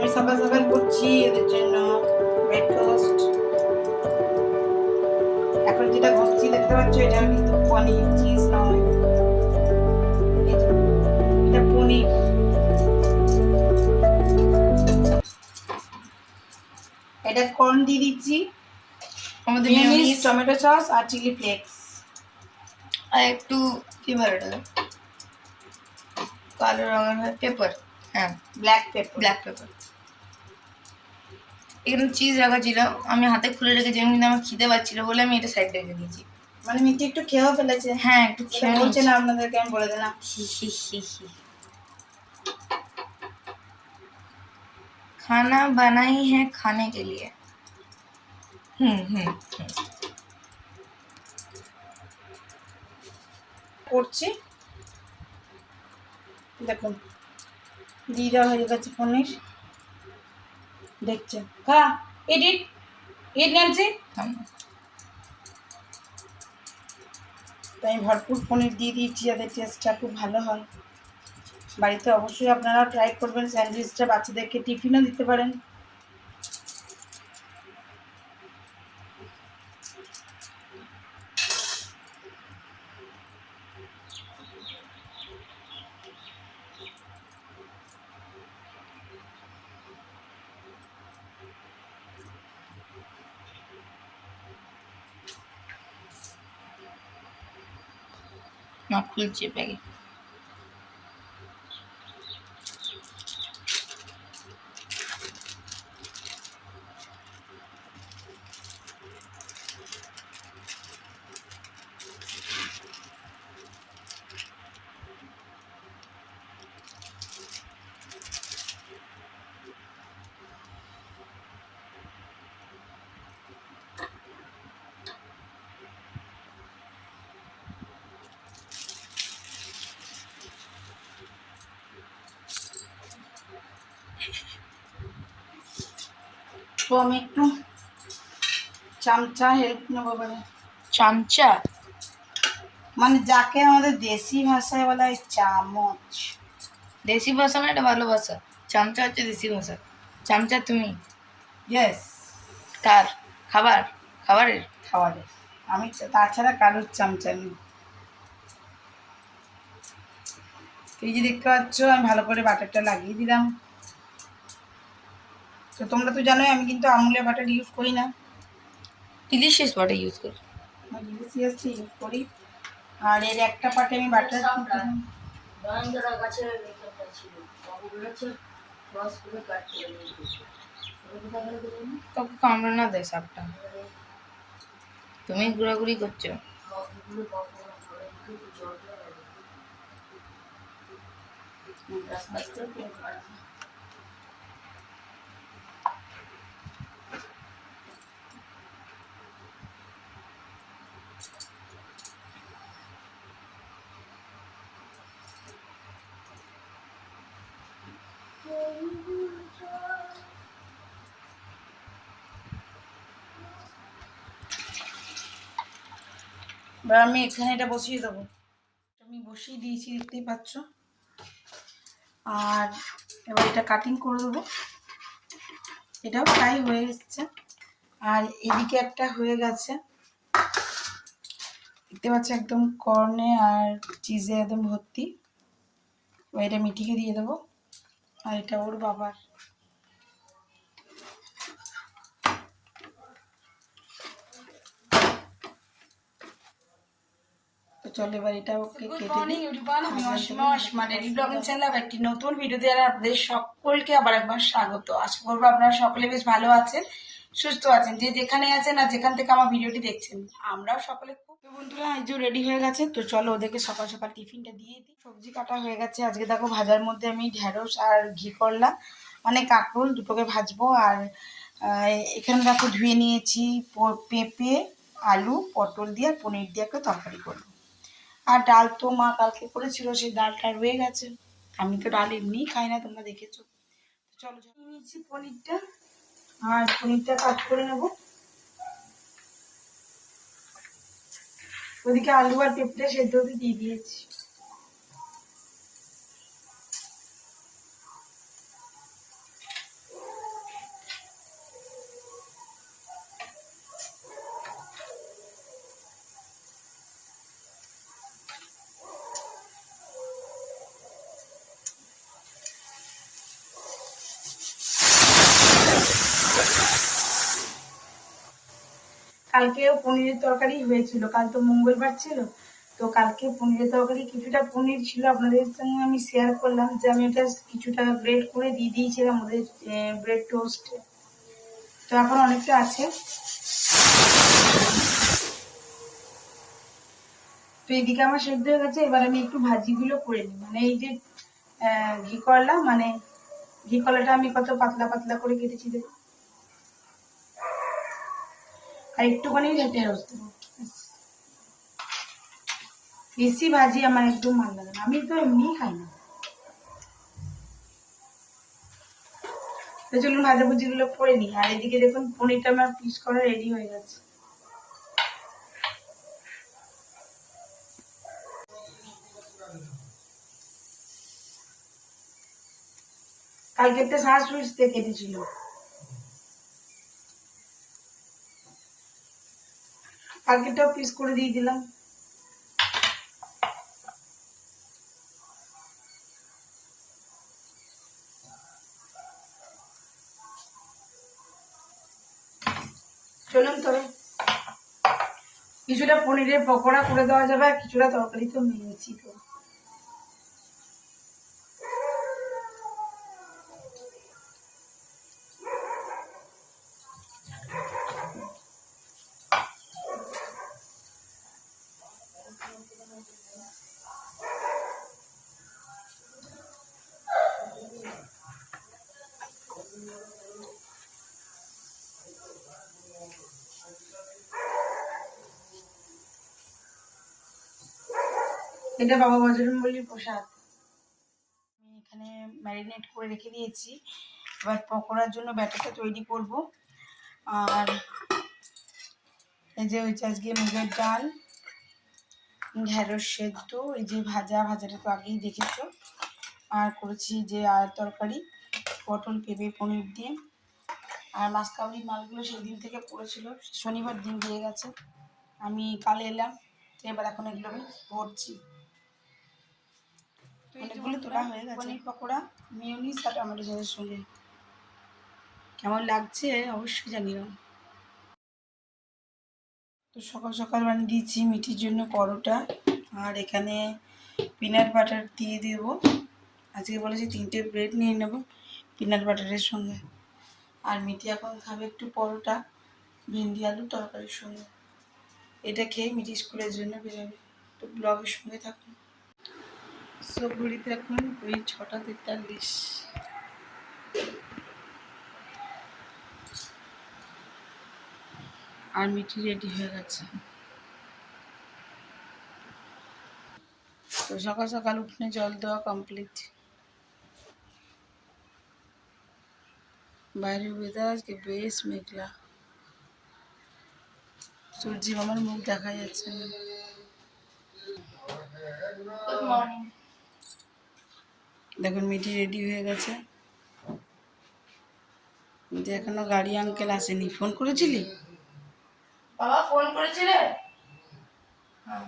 আমি সকাল সকাল করছি এদের জন্য ব্রেকফাস্ট। এখন যেটা ঘষছি দেখতে পাচ্ছ, এটা কিন্তু পনির, চিজ নয়, এটা পনির। এটা কর্ন দিয়ে দিচ্ছি, আমাদের মেয়োনিজ, টমেটো সস আর চিলি ফ্লেক্স, আর একটু কি বলে এটা কালো রঙের পেপার, হ্যাঁ ব্ল্যাক পেপার। এখানে চিজ রাখা ছিল, আমি হাতে খুলে রেখেছি, কিন্তু আমার খিদে পাচ্ছিল বলে আমি এটা সাইডে রেখে দিয়েছি। মানে মিষ্টি একটু খেয়েও ফেলেছে। হ্যাঁ, একটু খেয়ে বলছে না আপনাদেরকে, আমি বলে দিলাম। खाना बनाई है खाने के लिए। করছি, দেখুন দিয়ে দেওয়া হয়ে গেছে পনির। দেখছেন, খা এডিট এড নামছে, তাই ভরপুর পনির দিয়ে দিয়েছি যাতে টেস্টটা খুব ভালো হয়। বাড়িতে অবশ্যই আপনারা ট্রাই করবেন। স্যান্ডউইচটা বাচ্চাদেরকে টিফিনও দিতে পারেন। ना खुलছে প্যাকেট। তো আমি একটু চামচা হেল্প নেবো বলে। চামচা মানে যাকে আমাদের দেশি ভাষায় বলা হয় চামচ। দেশি ভাষা না, এটা ভালো ভাষা। চামচা হচ্ছে দেশি ভাষা। চামচা তুমি? ইয়েস। কার? খাবারের? খাবারের। আমি তাছাড়া কারোর চামচা নেই। এই যে দেখতে পাচ্ছ, আমি ভালো করে বাটারটা লাগিয়ে দিলাম। তো তোমরা তো জানোই আমি কিন্তু আমুলের বাটার ইউজ করি না, ডিলিশিয়াস বাটার ইউজ করি। ডিলিশিয়াসটা ইউজ করি। আর এর একটা পার্টে আমি বাটার কাউকে কামড়ে না দেয় সাপটা। তুমি ঘোরাঘুরি করছো। এবার আমি এখানে এটা বসিয়ে দেবো। আমি বসিয়ে দিয়েছি, দেখতেই পাচ্ছ। আর এবার এটা কাটিং করে দেবো। এটাও ফ্রাই হয়ে এসছে, আর এদিকে একটা হয়ে গেছে, দেখতে পাচ্ছ, একদম কর্নে আর চিজে একদম ভর্তি। এবার এটা মিঠিকে দিয়ে দেবো, আর এটা ওর বাবার। চলো এবার এটা ওকে কেটে দিই। আমি অসীমা অসীমা ডেইলি ব্লগিং চ্যানেলে একটি নতুন ভিডিওতে আপনাদের সকলকে আবার একবার স্বাগত। আশা করবো আপনারা সকলে বেশ ভালো আছেন, সুস্থ আছেন, যে যেখানে আছেন আর যেখান থেকে আমার ভিডিওটি দেখছেন। আমরাও সকলে খুব। তো বন্ধুরা, এই যে রেডি হয়ে গেছে, তো চলো ওদেরকে সকাল সকাল টিফিনটা দিয়ে দিই। সবজি কাটা হয়ে গেছে। আজকে দেখো ভাজার মধ্যে আমি ঢেঁড়স আর ঘি করলা মানে কাঁকরোল দুটোকে ভাজবো। আর এখানে দেখো ধুয়ে নিয়েছি পেঁপে, আলু, পটল দিয়ে আর পনির দিয়ে একটা তরকারি করবো। আর ডাল তো মা কালকে করেছিল, সেই ডালটা রয়ে গেছে। আমি তো ডাল এমনিই খাই না, তোমরা দেখেছো। চলো নিয়েছি পনিরটা, আর পনিরটা কাট করে নেব। ওদিকে আলু আর পেঁপে সেদ্ধ হতে দিয়ে দিয়েছি। কালকেও পনিরের তরকারি হয়েছিল, কাল তো মঙ্গলবার ছিল, তো কালকে পনিরের তরকারি কিছুটা পনির ছিল, আপনাদের সঙ্গে আমি শেয়ার করলাম যে আমি এটা কিছুটা গ্রেড করে দিয়ে দিয়েছিলাম ওদের ব্রেড টোস্টে, তো এখন অনেকটা আছে। তো এইদিকে আমার সেদ্ধ হয়ে গেছে, এবার আমি একটু ভাজিগুলো করে নিই। মানে এই যে ঘি করলা, মানে ঘি কলাটা আমি কত পাতলা পাতলা করে কেটেছি দেবো, আর একটুখানি ঢেঁড়স দেবো। বেশি ভাজি আমার একদম ভালো লাগে না, আমি তো এমনি খাই না। তো চলুন ভাজাভুজিগুলো করে নিই। আর এদিকে দেখুন পনিরটা আমার পিস করা রেডি হয়ে গেছে। কালকে একটা শাঁস সুইচতে কেটেছিল, কালকেটাও পিস করে দিয়ে দিলাম। চলুন তবে কিছুটা পনিরের পকোড়া করে দেওয়া যাবে, আর কিছুটা তরকারি তো নিয়েছি। তো এটা বাবা বজরংবলীর প্রসাদ। আমি এখানে ম্যারিনেট করে রেখে দিয়েছি, এবার পকোড়ার জন্য ব্যাটারটা তৈরি করব। আর এই যে হচ্ছে আজকে মুগের ডাল, ঢেঁড়স সেদ্ধ, এই যে ভাজাটা তো আগেই দেখেছো, আর করেছি যে আর তরকারি পটল পেঁপে পনির দিয়ে। আর মাসকাবলির মালগুলো সেদিন থেকে পড়েছিল, শনিবার দিন দিয়ে গেছে, আমি কালে এলাম, তো এবার এখন এগুলো আমি ভরছি। অনেকগুলো তোলা হয়ে গেছে। পনির পকোড়া মিউনিস আর টমেটো সসের সঙ্গে কেমন লাগছে অবশ্যই জানিও। তো সকাল সকাল বানিয়ে দিয়েছি মিঠির জন্য পরোটা, আর এখানে পিনাট বাটার দিয়ে দেবো। আজকে বলেছি 3টে ব্রেড নিয়ে নেব পিনাট বাটারের সঙ্গে। আর মিঠি এখন খাবে একটু পরোটা ভেন্ডি আলু তরকারির সঙ্গে। এটা খেয়ে মিঠি স্কুলের জন্য বেরোবে। তো ব্লগের সঙ্গে থাকুন। সব ঘড়িতে এখন ওই 6টা 43। আর মিঠি রেডি হয়ে গেছে। তো সকাল সকাল উঠোনে জল দেওয়া কমপ্লিট। বাইরের ওয়েদার আজকে বেশ মেঘলা, সূর্যি মামার মুখ দেখা যাচ্ছে না। Good morning. দেখুন মিঠি রেডি হয়ে গেছে, যে এখনো গাড়ি আঙ্কেল আসেনি। ফোন করেছিলি? বাবা ফোন করেছিলে? হ্যাঁ।